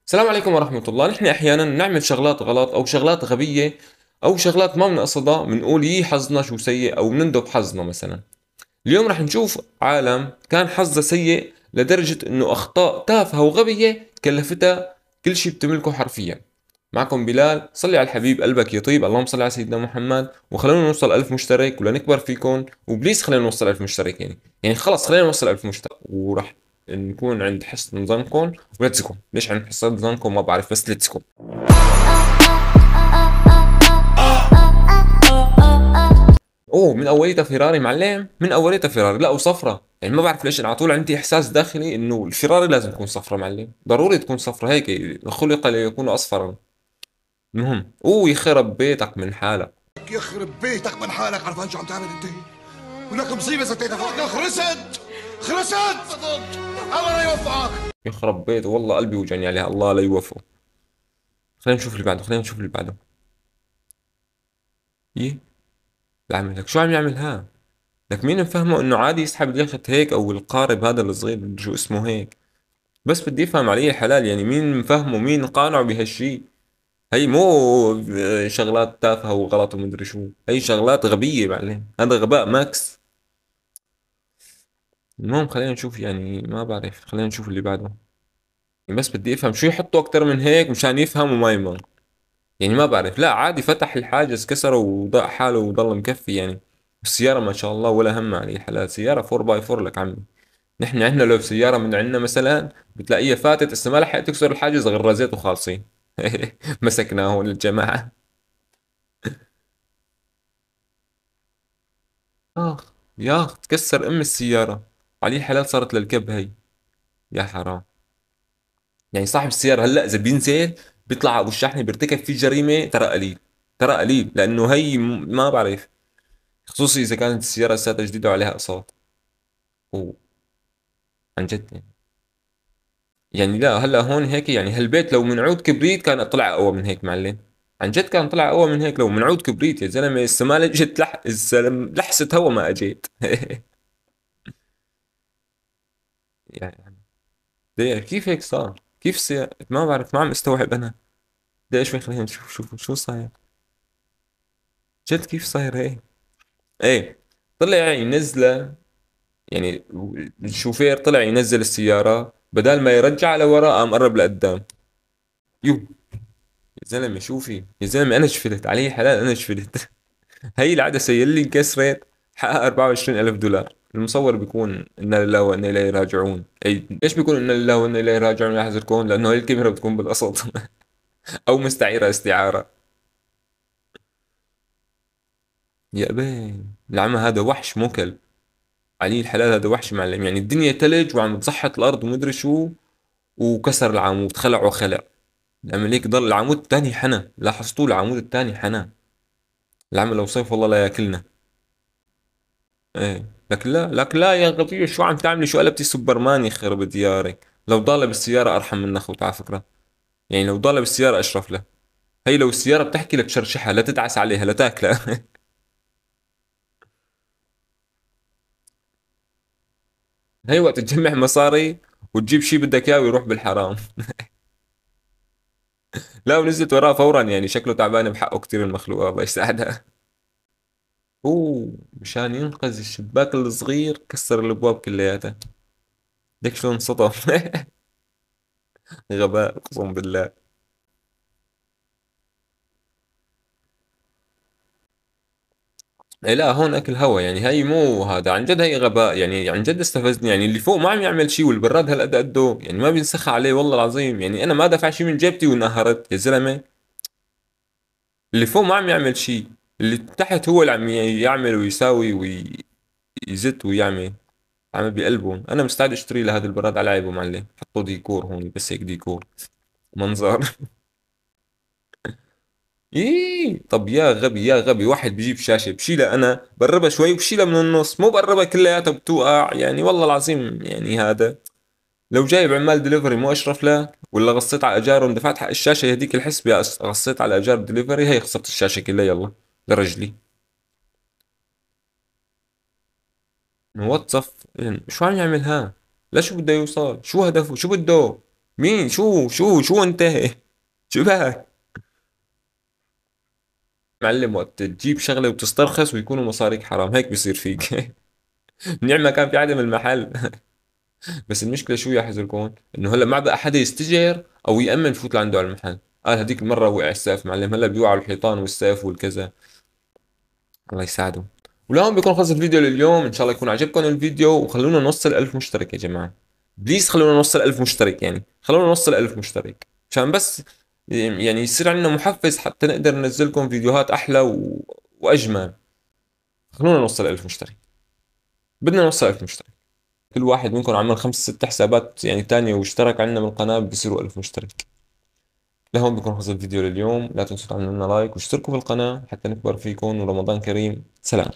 السلام عليكم ورحمة الله. نحن أحيانا نعمل شغلات غلط أو شغلات غبية أو شغلات ما بنقصدها، بنقول يي حظنا شو سيء أو بنندب حظنا مثلا. اليوم رح نشوف عالم كان حظها سيء لدرجة إنه أخطاء تافهة وغبية كلفتها كل شيء بتملكه حرفيا. معكم بلال، صلي على الحبيب قلبك يطيب، اللهم صل على سيدنا محمد، وخلونا نوصل 1000 مشترك ولنكبر فيكم، وبليز خلينا نوصل 1000 مشترك. يعني خلص خلينا نوصل 1000 مشترك ورح نكون عند حسن ظنكم. وليتس جو، ليش عند حسن ظنكم ما بعرف، بس ليتس جو. اوه، من اوليتها فيراري معلم، من اوليتها فيراري، لا وصفرة. يعني ما بعرف ليش انا على طول عندي احساس داخلي انه الفيراري لازم تكون صفرة معلم، ضروري تكون صفرة، هيك خلق ليكون اصفرا. المهم، اوه يخرب بيتك من حالك. يخرب بيتك من حالك. عرفان شو عم تعمل انت؟ ولك مصيبه ستيتها فوقك. خرست خرست. الله لا يوفقك. يخرب بيته والله، قلبي وجعني عليها، الله لا يوفقه. خلينا نشوف اللي بعده، خلينا نشوف اللي بعده. ايه بعمل لك، شو عم يعمل ها؟ لك مين مفهمه انه عادي يسحب اليخت هيك، او القارب هذا الصغير شو اسمه هيك؟ بس بدي افهم علي الحلال، يعني مين مفهمه، مين قانعه بهالشي؟ هي مو شغلات تافهة وغلط ومدري شو، هي شغلات غبية بعدين، هذا غباء ماكس. المهم خلينا نشوف، يعني ما بعرف، خلينا نشوف اللي بعده. يعني بس بدي افهم شو يحطوا اكتر من هيك مشان يفهم وما يمل. يعني ما بعرف، لا عادي فتح الحاجز كسره وضاع حاله وضل مكفي يعني. السيارة ما شاء الله ولا هم عليه الحلال، سيارة 4 باي 4 لك عمي. نحن عندنا لو سيارة من عندنا مثلا بتلاقيها فاتت هسه ما لحقت تكسر الحاجز، غرزت وخالصين. مسكنا هون الجماعة. اخ يا اخ، تكسر ام السيارة، علي الحلال صارت للكب هي. يا حرام. يعني صاحب السيارة هلا اذا بينزل بيطلع ابو الشحنة بيرتكب فيه جريمة، ترى قليل، ترى قليل، لانه هي ما بعرف، خصوصي اذا كانت السيارة لساتها جديدة وعليها اقساط. وعن جد يعني. يعني لا هلا هون هيك، يعني هالبيت لو من عود كبريت كان طلع اقوى من هيك معلم. عن جد كان طلع اقوى من هيك لو من عود كبريت، يا زلمه السمالة اجت الزلمه لحسة هوا ما اجيت. يعني ده كيف هيك صار؟ كيف ما بعرف، ما عم استوعب انا. ده ايش خلينا نشوف شو صاير. جد كيف صاير هيك؟ ايه، طلع ينزله. يعني الشوفير طلع ينزل السيارة، بدل ما يرجع لورا قام قرب لقدام. يو، يا زلمة شوفي يا زلمة، انا شفلت علي حلال، انا شفلت. هي العدسة يلي انكسرت حقها 24 ألف دولار. المصور بيكون إنا لله وإنا إليه راجعون. أي ليش بيكون إنا لله وإنا إليه راجعون يا حزركون؟ لأنه هي الكاميرا بتكون بالقسط. أو مستعيرة استعارة. يا أبي العمى هذا وحش مو كلب. علي الحلال هذا وحش معلم، يعني الدنيا تلج وعم تزحط الأرض ومدري شو، وكسر العمود، خلع وخلع. لما هيك ضل العمود الثاني حنى، لاحظتوا العمود الثاني حنى. العمى لو صيف والله لا ياكلنا. ايه لك لا، لك لا يا غبية، شو عم تعملي؟ شو قلبتي سوبرمان يخرب ديارك؟ لو ضالة بالسيارة أرحم من أخوت على فكرة. يعني لو ضالة بالسيارة أشرف له. هي لو السيارة بتحكي لك شرشحها، لا تدعس عليها لا تاكلها. هي وقت تجمع مصاري وتجيب شي بدك إياه ويروح بالحرام. لا ونزلت وراه فورا، يعني شكله تعبان بحقه كتير المخلوق، الله يساعدها. اوه، مشان ينقذ الشباك الصغير كسر الابواب كلياتها. ليك شلون انصدم. غباء اقسم بالله. إيه لا، هون اكل هوا، يعني هي مو هذا عن جد، هي غباء، يعني عن جد استفزني. يعني اللي فوق ما عم يعمل شيء والبراد هالقد قده، يعني ما بينسخ عليه والله العظيم. يعني انا ما دافع شيء من جيبتي وانقهرت يا زلمه. اللي فوق ما عم يعمل شيء، اللي تحت هو اللي عم يعمل ويساوي ويزت ويعمل. عم بقلبهم، انا مستعد اشتري لهذا البراد على عيبه معلم، حطوا ديكور هون بس هيك ديكور، منظر. ايه طب يا غبي يا غبي، واحد بجيب شاشة بشيلها انا بقربها شوي وبشيلها من النص، مو بقربها كلياتها بتوقع، يعني والله العظيم يعني هذا. لو جايب عمال دليفري مو اشرف له؟ ولا غصيت على اجارهم دفعت حق الشاشة يهديك الحسبة، غصيت على اجار دليفري، هي خسرت الشاشة كلها يلا لرجلي. واتصف، شو عم يعمل ها؟ لا شو بده يوصل؟ شو هدفه؟ شو بده؟ مين؟ شو انت؟ شو بك؟ معلم، وقت تجيب شغلة وتسترخص ويكونوا مصاريك حرام هيك بصير فيك. نعمة كان في عدم المحل. بس المشكلة شو يا حزلكون، انه هلا ما بقى حدا يستجر او يأمن يفوت لعنده على المحل. قال هذيك المرة وقع السقف معلم، هلا بيوقعوا الحيطان والسقف والكذا. الله يساعده. ولهون بيكون خلص الفيديو لليوم، ان شاء الله يكون عجبكم الفيديو، وخلونا نوصل 1000 مشترك يا جماعة. بليز خلونا نوصل 1000 مشترك، يعني خلونا نوصل 1000 مشترك عشان بس يعني يصير عندنا محفز حتى نقدر ننزل لكم فيديوهات احلى واجمل. خلونا نوصل 1000 مشترك. بدنا نوصل 1000 مشترك. كل واحد منكم عمل 5 6 حسابات يعني تانية واشترك عندنا بالقناة بصيروا 1000 مشترك. لهون بكون خلص الفيديو لليوم، لا تنسوا تعملوا لنا لايك واشتركوا في القناة حتى نكبر فيكم، ورمضان كريم. سلام.